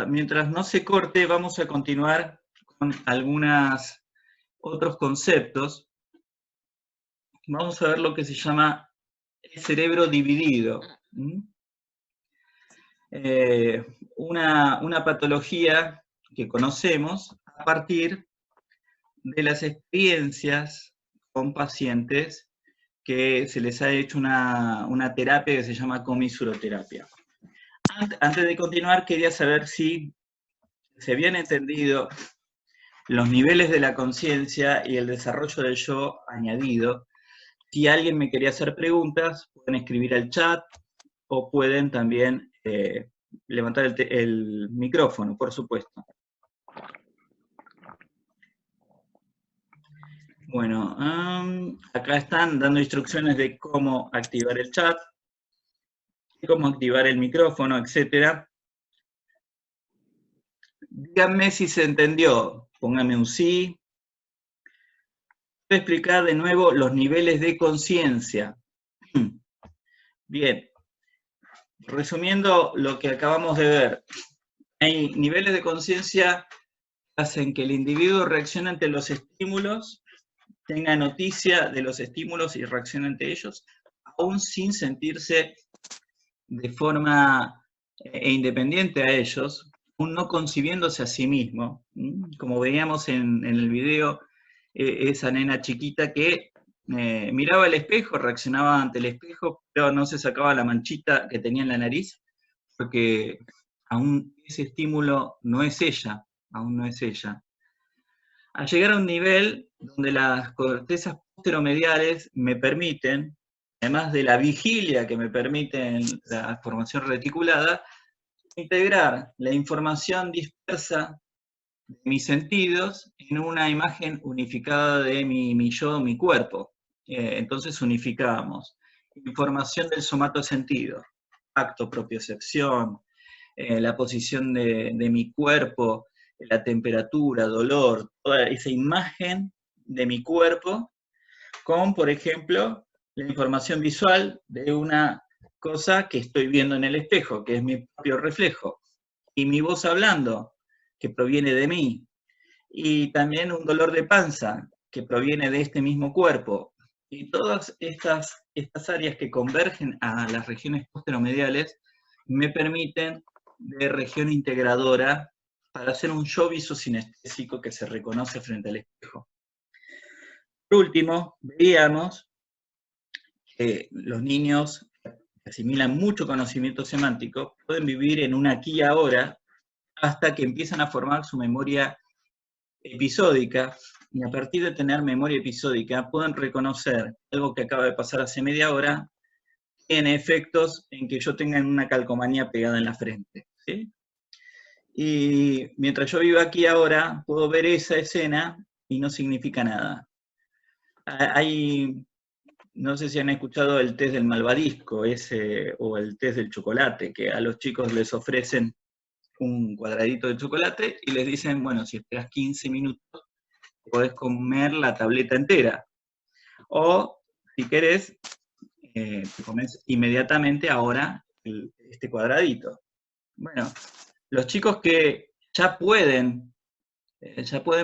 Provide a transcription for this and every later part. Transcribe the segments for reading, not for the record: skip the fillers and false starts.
mientras no se corte, vamos a continuar con algunos otros conceptos. Vamos a ver lo que se llama el cerebro dividido. Una patología que conocemos a partir de las experiencias con pacientes que se les ha hecho una terapia que se llama comisuroterapia. Antes de continuar, quería saber si se habían entendido los niveles de la conciencia y el desarrollo del yo añadido. Si alguien me quería hacer preguntas, pueden escribir al chat o pueden también levantar el micrófono, por supuesto. Bueno, acá están dando instrucciones de cómo activar el chat, cómo activar el micrófono, etc. Díganme si se entendió, pónganme un sí. Voy a explicar de nuevo los niveles de conciencia. Bien, resumiendo lo que acabamos de ver, hay niveles de conciencia que hacen que el individuo reaccione ante los estímulos, tenga noticia de los estímulos y reaccione ante ellos, aún sin sentirse de forma independiente a ellos, aún no concibiéndose a sí mismo. Como veíamos en el video, esa nena chiquita que miraba el espejo, reaccionaba ante el espejo, pero no se sacaba la manchita que tenía en la nariz, porque aún ese estímulo no es ella, aún no es ella. Al llegar a un nivel donde las cortezas posteromediales me permiten, además de la vigilia que me permite la formación reticulada, integrar la información dispersa de mis sentidos en una imagen unificada de mi yo, mi cuerpo. Entonces unificamos información del somatosentido, tacto, propiocepción, la posición de mi cuerpo, la temperatura, dolor, toda esa imagen de mi cuerpo, con, por ejemplo, la información visual de una cosa que estoy viendo en el espejo, que es mi propio reflejo, y mi voz hablando, que proviene de mí, y también un dolor de panza, que proviene de este mismo cuerpo. Y todas estas áreas que convergen a las regiones posteromediales me permiten de región integradora para hacer un yo visocinestésico que se reconoce frente al espejo. Por último, veíamos que los niños que asimilan mucho conocimiento semántico pueden vivir en un aquí y ahora hasta que empiezan a formar su memoria episódica, y a partir de tener memoria episódica pueden reconocer algo que acaba de pasar hace media hora en efectos en que yo tenga una calcomanía pegada en la frente, ¿sí? Y mientras yo vivo aquí ahora, puedo ver esa escena y no significa nada. No sé si han escuchado el test del malvadisco o el test del chocolate, que a los chicos les ofrecen un cuadradito de chocolate y les dicen, bueno, si esperas 15 minutos, podés comer la tableta entera. O, si querés, te comes inmediatamente ahora este cuadradito. Bueno, los chicos que ya pueden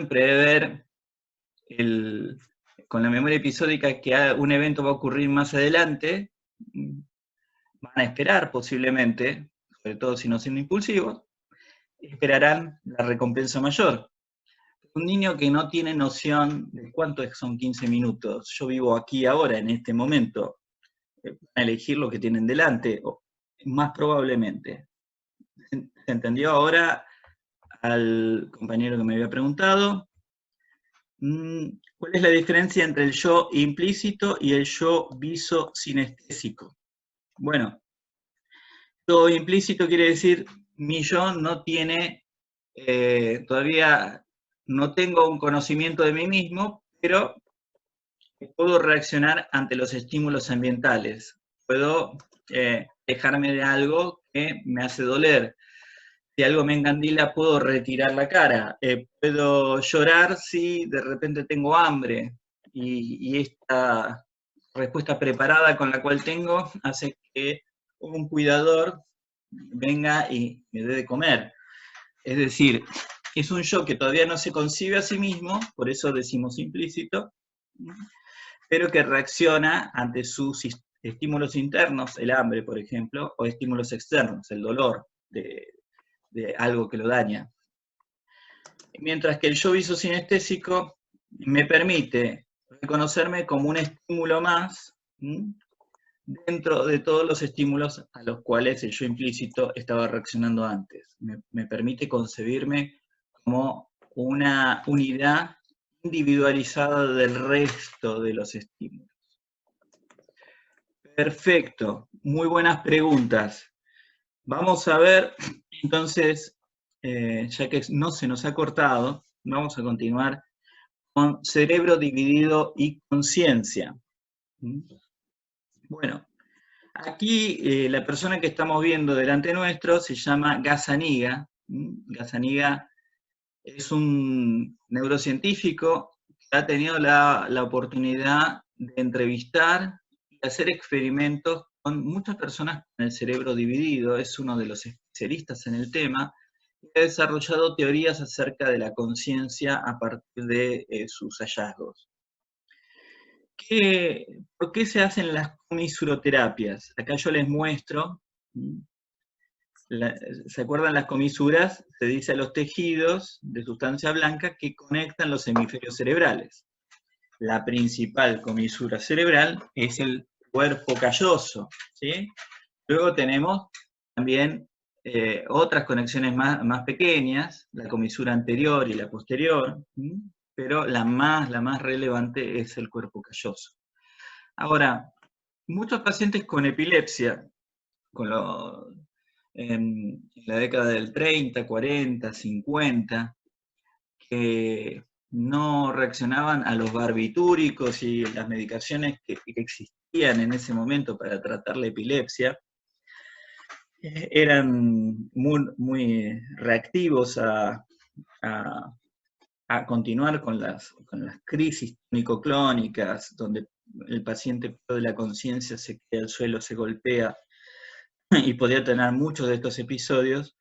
prever con la memoria episódica que un evento va a ocurrir más adelante, van a esperar posiblemente, sobre todo si no son impulsivos, esperarán la recompensa mayor. Un niño que no tiene noción de cuánto son 15 minutos, yo vivo aquí ahora, en este momento, van a elegir lo que tienen delante, más probablemente. ¿Se entendió ahora al compañero que me había preguntado? ¿Cuál es la diferencia entre el yo implícito y el yo visocinestésico? Bueno, yo implícito quiere decir, mi yo no tiene, todavía no tengo un conocimiento de mí mismo, pero puedo reaccionar ante los estímulos ambientales. Puedo quejarme de algo que me hace doler. Si algo me encandila, puedo retirar la cara. Puedo llorar si de repente tengo hambre. Y esta respuesta preparada con la cual tengo hace que un cuidador venga y me dé de comer. Es decir, es un yo que todavía no se concibe a sí mismo, por eso decimos implícito, pero que reacciona ante sus estímulos internos, el hambre, por ejemplo, o estímulos externos, el dolor de algo que lo daña. Mientras que el yo visocinestésico me permite reconocerme como un estímulo más dentro de todos los estímulos a los cuales el yo implícito estaba reaccionando antes. Me permite concebirme como una unidad individualizada del resto de los estímulos. Perfecto, muy buenas preguntas. Vamos a ver, entonces, ya que no se nos ha cortado, vamos a continuar con cerebro dividido y conciencia. Bueno, aquí la persona que estamos viendo delante nuestro se llama Gazzaniga. Gazzaniga es un neurocientífico que ha tenido la oportunidad de entrevistar y hacer experimentos con muchas personas con el cerebro dividido. Es uno de los especialistas en el tema y ha desarrollado teorías acerca de la conciencia a partir de sus hallazgos. ¿Por qué se hacen las comisuroterapias? Acá yo les muestro. ¿Se acuerdan las comisuras? Se dice a los tejidos de sustancia blanca que conectan los hemisferios cerebrales. La principal comisura cerebral es el cuerpo calloso, ¿sí? Luego tenemos también otras conexiones más pequeñas, la comisura anterior y la posterior, pero la más relevante es el cuerpo calloso. Ahora, muchos pacientes con epilepsia, en la década del 30, 40, 50, que no reaccionaban a los barbitúricos y las medicaciones que existían en ese momento para tratar la epilepsia, eran muy reactivos a continuar con las crisis tónico-clónicas, donde el paciente pierde la conciencia, se cae al suelo, se golpea, y podía tener muchos de estos episodios.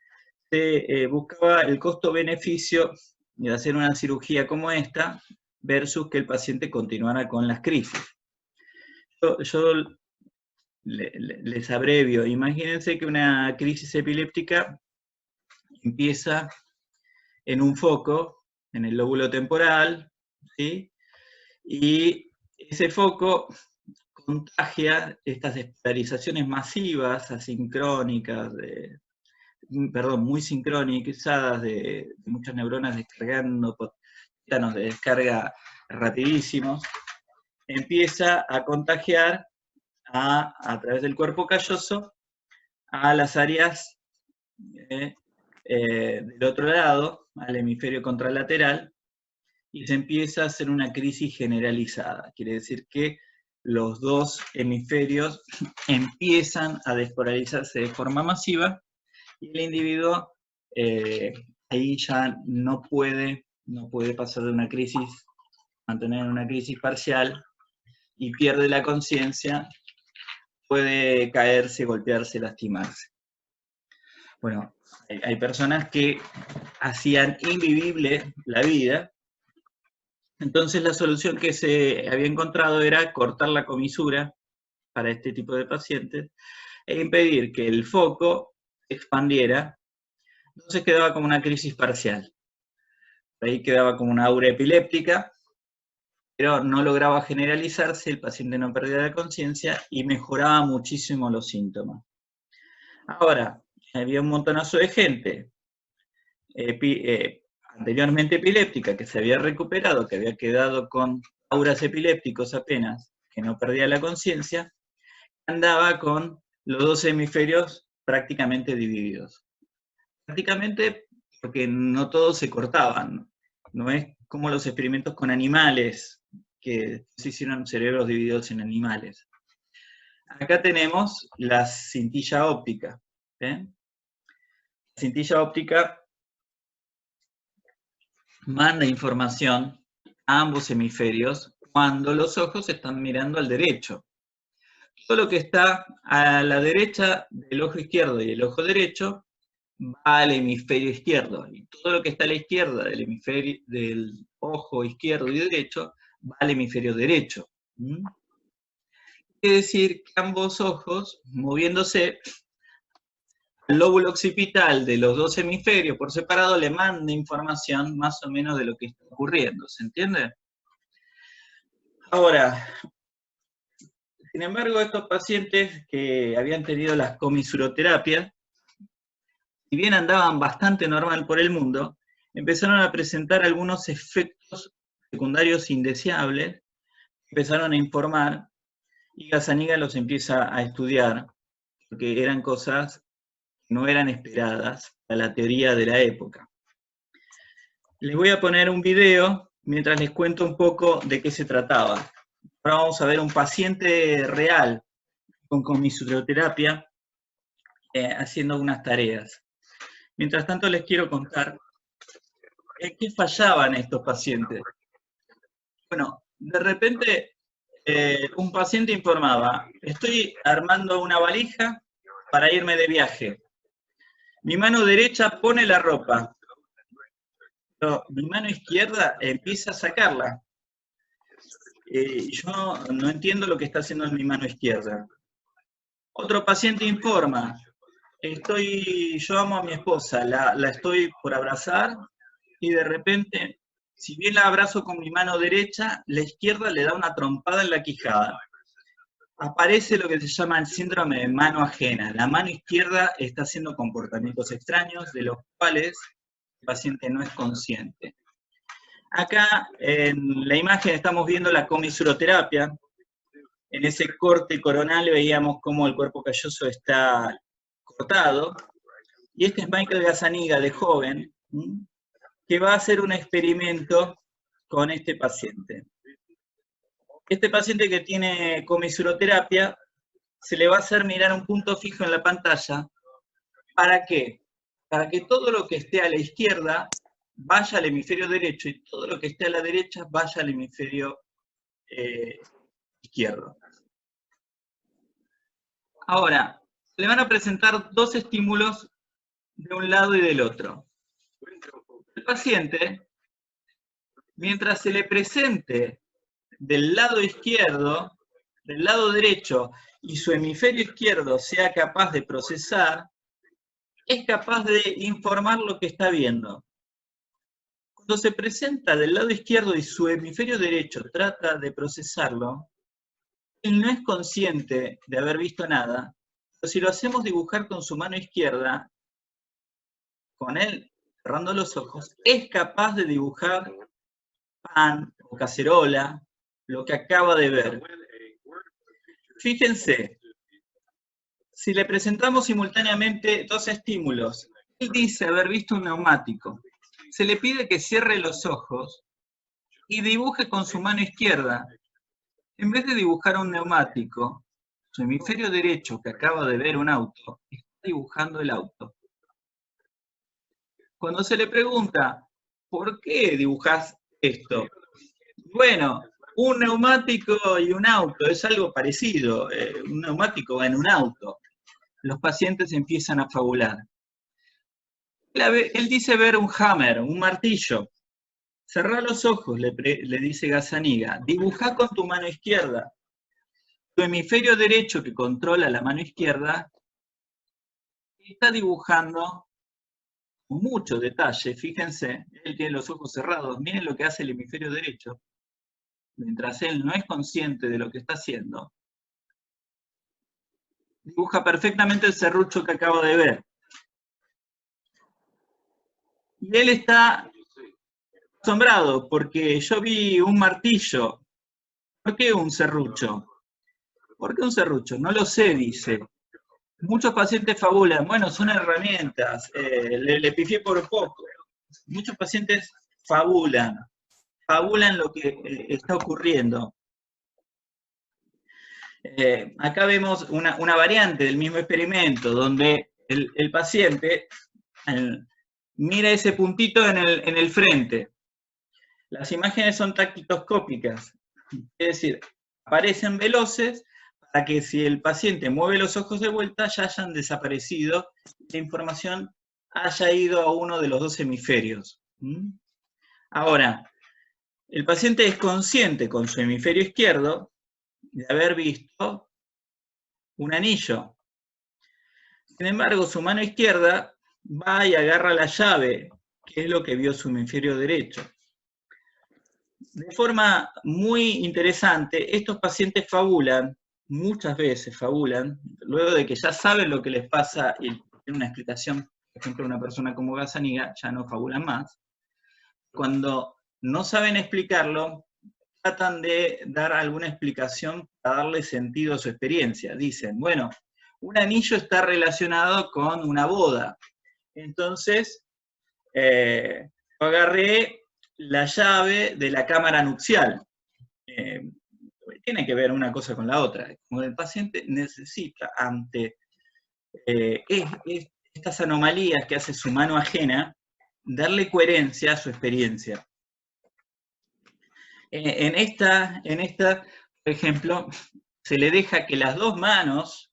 Se buscaba el costo-beneficio de hacer una cirugía como esta versus que el paciente continuara con las crisis. Yo les abrevio. Imagínense que una crisis epiléptica empieza en un foco, en el lóbulo temporal, ¿sí? Y ese foco contagia estas despolarizaciones masivas, asincrónicas, muy sincronizadas de muchas neuronas descargando tétanos de descarga rapidísimos, empieza a contagiar a través del cuerpo calloso a las áreas del otro lado, al hemisferio contralateral, y se empieza a hacer una crisis generalizada. Quiere decir que los dos hemisferios empiezan a despolarizarse de forma masiva y el individuo ahí ya no puede pasar de una crisis, mantener una crisis parcial, y pierde la conciencia, puede caerse, golpearse, lastimarse. Bueno, hay personas que hacían invivible la vida, entonces la solución que se había encontrado era cortar la comisura para este tipo de pacientes e impedir que el foco se expandiera. Entonces quedaba como una crisis parcial. Ahí quedaba como una aura epiléptica, pero no lograba generalizarse, el paciente no perdía la conciencia y mejoraba muchísimo los síntomas. Ahora, había un montonazo de gente anteriormente epiléptica que se había recuperado, que había quedado con auras epilépticos apenas, que no perdía la conciencia, andaba con los dos hemisferios prácticamente divididos. Prácticamente porque no todos se cortaban, no es como los experimentos con animales, que se hicieron cerebros divididos en animales. Acá tenemos la cintilla óptica. La cintilla óptica manda información a ambos hemisferios cuando los ojos están mirando al derecho. todo lo que está a la derecha del ojo izquierdo y el ojo derecho va al hemisferio izquierdo, y todo lo que está a la izquierda del ojo izquierdo y derecho va al hemisferio derecho. Quiere decir que ambos ojos, moviéndose, el lóbulo occipital de los dos hemisferios por separado le manda información más o menos de lo que está ocurriendo, ¿se entiende? Ahora, sin embargo, estos pacientes que habían tenido las comisuroterapias, si bien andaban bastante normal por el mundo, empezaron a presentar algunos efectos secundarios indeseables, empezaron a informar, y Gazzaniga los empieza a estudiar, porque eran cosas que no eran esperadas a la teoría de la época. Les voy a poner un video mientras les cuento un poco de qué se trataba. Ahora vamos a ver un paciente real con comisurioterapia haciendo unas tareas. Mientras tanto les quiero contar qué fallaban estos pacientes. Bueno, de repente un paciente informaba: estoy armando una valija para irme de viaje. Mi mano derecha pone la ropa, pero mi mano izquierda empieza a sacarla. Yo no entiendo lo que está haciendo en mi mano izquierda. Otro paciente informa: yo amo a mi esposa, la estoy por abrazar, y de repente, si bien la abrazo con mi mano derecha, la izquierda le da una trompada en la quijada. Aparece lo que se llama el síndrome de mano ajena. La mano izquierda está haciendo comportamientos extraños, de los cuales el paciente no es consciente. Acá en la imagen estamos viendo la comisuroterapia. En ese corte coronal veíamos cómo el cuerpo calloso está cortado. Y este es Michael Gazzaniga, de joven, que va a hacer un experimento con este paciente. Este paciente que tiene comisuroterapia, se le va a hacer mirar un punto fijo en la pantalla. ¿Para qué? Para que todo lo que esté a la izquierda vaya al hemisferio derecho, y todo lo que esté a la derecha vaya al hemisferio izquierdo. Ahora, le van a presentar dos estímulos de un lado y del otro. El paciente, mientras se le presente del lado izquierdo, del lado derecho, y su hemisferio izquierdo sea capaz de procesar, es capaz de informar lo que está viendo. Cuando se presenta del lado izquierdo y su hemisferio derecho trata de procesarlo, él no es consciente de haber visto nada, pero si lo hacemos dibujar con su mano izquierda, con él cerrando los ojos, es capaz de dibujar pan o cacerola, lo que acaba de ver. Fíjense, si le presentamos simultáneamente dos estímulos, él dice haber visto un neumático. Se le pide que cierre los ojos y dibuje con su mano izquierda. En vez de dibujar un neumático, su hemisferio derecho, que acaba de ver un auto, está dibujando el auto. Cuando se le pregunta, ¿por qué dibujás esto? Bueno, un neumático y un auto es algo parecido. Un neumático va en un auto. Los pacientes empiezan a fabular. Él dice ver un hammer, un martillo. Cerrá los ojos, le dice Gazzaniga. Dibujá con tu mano izquierda. Tu hemisferio derecho, que controla la mano izquierda, está dibujando con mucho detalle. Fíjense, él tiene los ojos cerrados. Miren lo que hace el hemisferio derecho. Mientras él no es consciente de lo que está haciendo, dibuja perfectamente el serrucho que acaba de ver. Y él está asombrado porque yo vi un martillo. ¿Por qué un serrucho? ¿Por qué un serrucho? No lo sé, dice. Muchos pacientes fabulan, bueno, son herramientas, le pifié por poco. Muchos pacientes fabulan lo que está ocurriendo. Acá vemos una variante del mismo experimento, donde el paciente mira ese puntito en el frente. Las imágenes son tactitoscópicas, es decir, aparecen veloces para que si el paciente mueve los ojos de vuelta ya hayan desaparecido, la información haya ido a uno de los dos hemisferios. Ahora, el paciente es consciente con su hemisferio izquierdo de haber visto un anillo. Sin embargo, su mano izquierda va y agarra la llave, que es lo que vio su hemisferio derecho. De forma muy interesante, estos pacientes fabulan, muchas veces fabulan, luego de que ya saben lo que les pasa y tienen una explicación, por ejemplo, una persona como Gazzaniga, ya no fabulan más. Cuando no saben explicarlo, tratan de dar alguna explicación para darle sentido a su experiencia. Dicen, bueno, un anillo está relacionado con una boda. Entonces, yo agarré la llave de la cámara nupcial. Tiene que ver una cosa con la otra. Como el paciente necesita, ante estas anomalías que hace su mano ajena, darle coherencia a su experiencia. En esta, por ejemplo, se le deja que las dos manos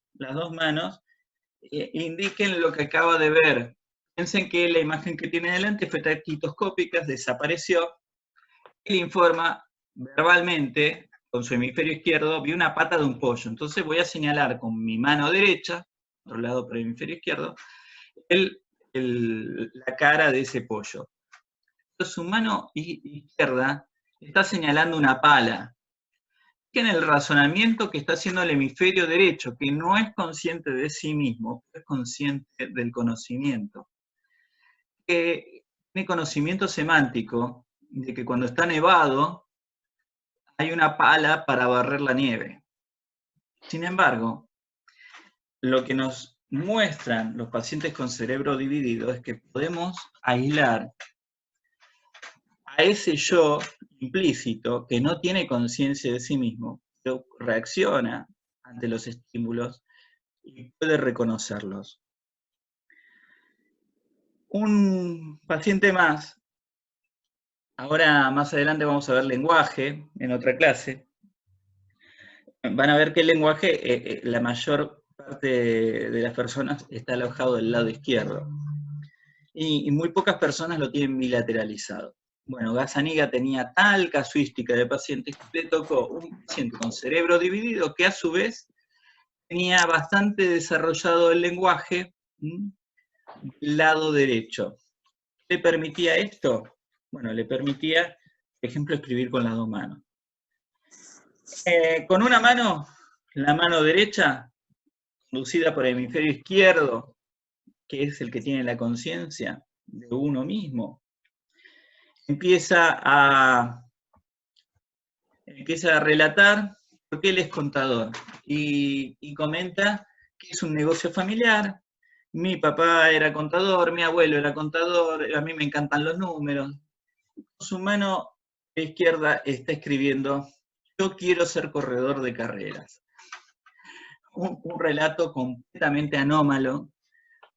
indiquen lo que acaba de ver. Piensen que la imagen que tiene delante fue taquitoscópica, desapareció. Él informa verbalmente, con su hemisferio izquierdo, vi una pata de un pollo. Entonces voy a señalar con mi mano derecha, otro lado por el hemisferio izquierdo, la cara de ese pollo. Entonces, su mano izquierda está señalando una pala. Que en el razonamiento que está haciendo el hemisferio derecho, que no es consciente de sí mismo, es consciente del conocimiento. Que tiene conocimiento semántico de que cuando está nevado hay una pala para barrer la nieve. Sin embargo, lo que nos muestran los pacientes con cerebro dividido es que podemos aislar a ese yo implícito que no tiene conciencia de sí mismo, pero reacciona ante los estímulos y puede reconocerlos. Un paciente más, ahora más adelante vamos a ver lenguaje en otra clase. Van a ver que el lenguaje, la mayor parte de las personas está alojado del lado izquierdo. Y muy pocas personas lo tienen bilateralizado. Bueno, Gazzaniga tenía tal casuística de pacientes que le tocó un paciente con cerebro dividido que a su vez tenía bastante desarrollado el lenguaje del lado derecho. ¿Le permitía esto? Bueno, le permitía, por ejemplo, escribir con las dos manos. Con una mano, la mano derecha, conducida por el hemisferio izquierdo, que es el que tiene la conciencia de uno mismo, empieza a relatar por qué él es contador y comenta que es un negocio familiar. Mi papá era contador, mi abuelo era contador, a mí me encantan los números. Su mano izquierda está escribiendo, yo quiero ser corredor de carreras. Un relato completamente anómalo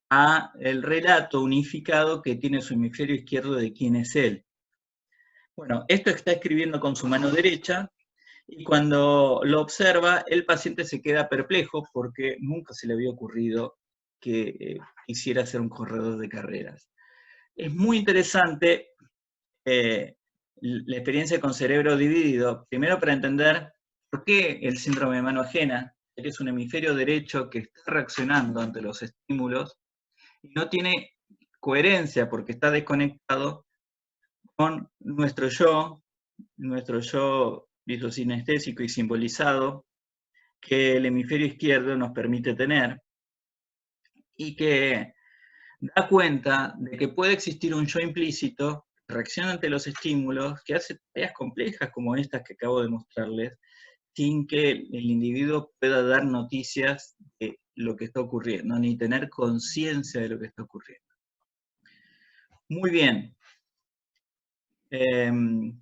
a el relato unificado que tiene su hemisferio izquierdo de quién es él. Bueno, esto está escribiendo con su mano derecha, y cuando lo observa, el paciente se queda perplejo porque nunca se le había ocurrido que quisiera ser un corredor de carreras. Es muy interesante la experiencia con cerebro dividido, primero para entender por qué el síndrome de mano ajena, que es un hemisferio derecho que está reaccionando ante los estímulos y no tiene coherencia porque está desconectado con nuestro yo visocinestésico y simbolizado, que el hemisferio izquierdo nos permite tener, y que da cuenta de que puede existir un yo implícito, reacciona ante los estímulos, que hace tareas complejas como estas que acabo de mostrarles, sin que el individuo pueda dar noticias de lo que está ocurriendo, ni tener conciencia de lo que está ocurriendo. Muy bien. El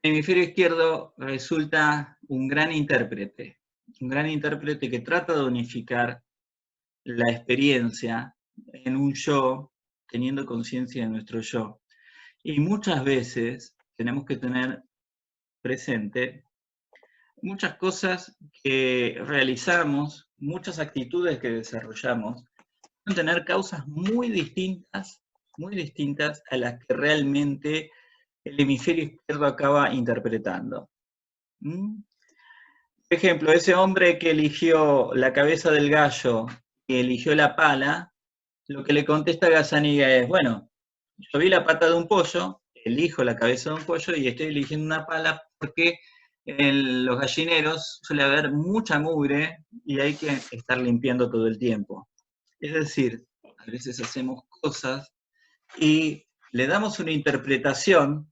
hemisferio izquierdo resulta un gran intérprete que trata de unificar la experiencia en un yo, teniendo conciencia de nuestro yo. Y muchas veces tenemos que tener presente muchas cosas que realizamos, muchas actitudes que desarrollamos, pueden tener causas muy distintas a las que realmente el hemisferio izquierdo acaba interpretando. ¿Mm? Por ejemplo, ese hombre que eligió la cabeza del gallo y eligió la pala, lo que le contesta a Gazzaniga es, bueno, yo vi la pata de un pollo, elijo la cabeza de un pollo y estoy eligiendo una pala porque en los gallineros suele haber mucha mugre y hay que estar limpiando todo el tiempo. Es decir, a veces hacemos cosas y le damos una interpretación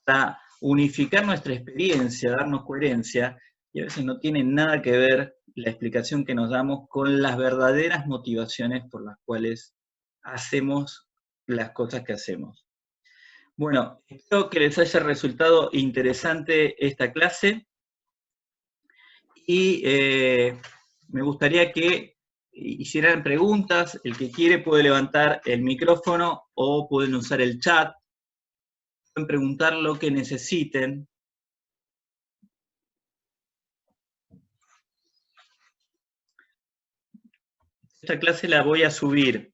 para unificar nuestra experiencia, darnos coherencia, y a veces no tiene nada que ver la explicación que nos damos con las verdaderas motivaciones por las cuales hacemos las cosas que hacemos. Bueno, espero que les haya resultado interesante esta clase y me gustaría que hicieran preguntas. El que quiere puede levantar el micrófono o pueden usar el chat. Pueden preguntar lo que necesiten. Esta clase la voy a subir.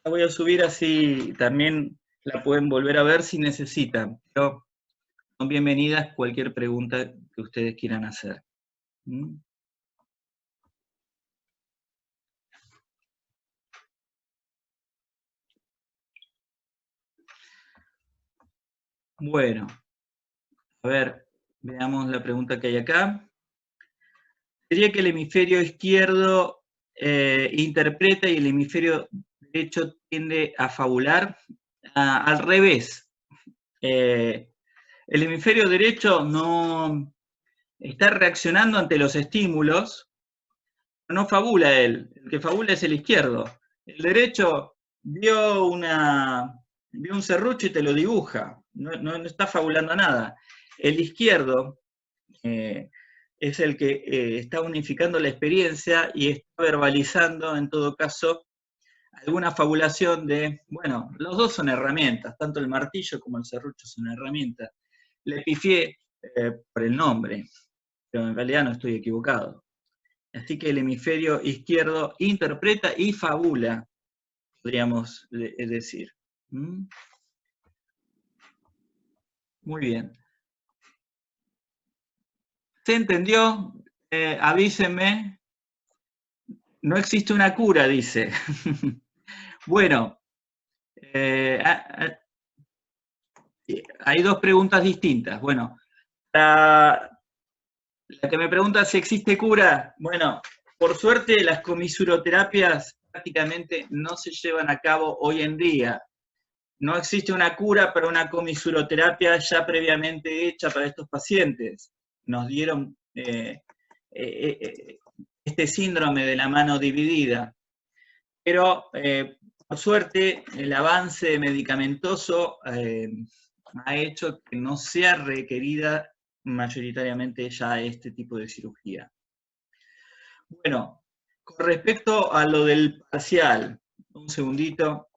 La voy a subir así también la pueden volver a ver si necesitan. Pero son bienvenidas cualquier pregunta que ustedes quieran hacer. ¿Mm? Bueno, a ver, veamos la pregunta que hay acá. Sería que el hemisferio izquierdo interpreta y el hemisferio derecho tiende a fabular. Al revés. El hemisferio derecho no está reaccionando ante los estímulos, no fabula él. El que fabula es el izquierdo. El derecho vio un serrucho y te lo dibuja. No está fabulando nada. El izquierdo es el que está unificando la experiencia y está verbalizando, en todo caso, alguna fabulación de, bueno, los dos son herramientas, tanto el martillo como el serrucho son herramientas. Le pifié por el nombre, pero en realidad no estoy equivocado. Así que el hemisferio izquierdo interpreta y fabula, podríamos decir. ¿Mm? Muy bien. ¿Se entendió? Avísenme. No existe una cura, dice. Bueno, hay dos preguntas distintas. Bueno, la que me pregunta si existe cura, bueno, por suerte las comisuroterapias prácticamente no se llevan a cabo hoy en día. No existe una cura para una comisuroterapia ya previamente hecha para estos pacientes. Nos dieron este síndrome de la mano dividida. Pero, por suerte, el avance medicamentoso ha hecho que no sea requerida mayoritariamente ya este tipo de cirugía. Bueno, con respecto a lo del parcial, un segundito.